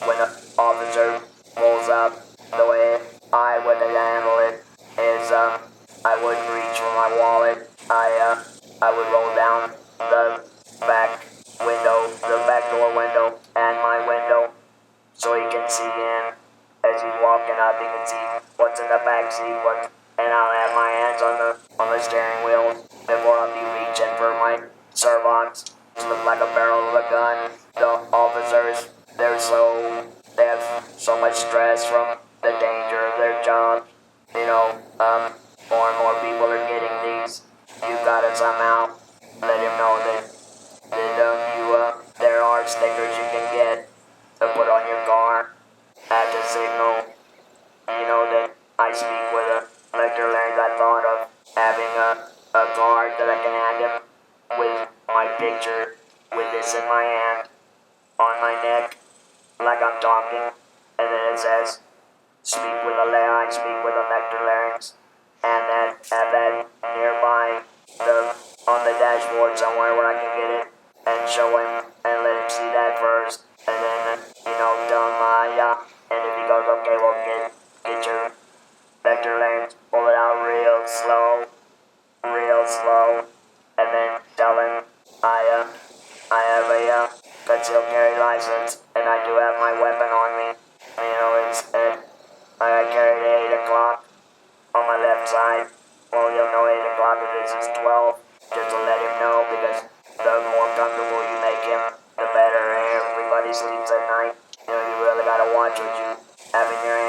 when an officer pulls up, the way I would handle it is I wouldn't reach for my wallet. I would roll down the back window, the back door window, and my window, so he can see in. As he's walking up, he can see what's in the back seat, and I'll have my hands on the steering wheel before I'll be reaching for my Servox. It looks like a barrel of a gun. The officers, they have so much stress from the danger of their job. You know, more and more people are getting these. You gotta somehow let him know that there are stickers you can get to put on your car at the signal. You know that I speak with a lecture learned. I thought of having a card that I can hand him with my picture with this in my hand on my neck, like I'm talking, and then it says, I speak with a lecture larynx, and then have that nearby on the dashboard somewhere where I can get it and show him and let him see that first, and then tell him yeah, and if he goes okay, well get your lecture larynx, pull it out real slow, and then tell him I have a concealed carry license, and I do have my weapon on me. I carry it at 8 o'clock on my left side. Well, you'll know 8 o'clock if this is 12, just to let him know, because the more comfortable you make him, the better. Everybody sleeps at night. You really gotta watch what you have in your hand.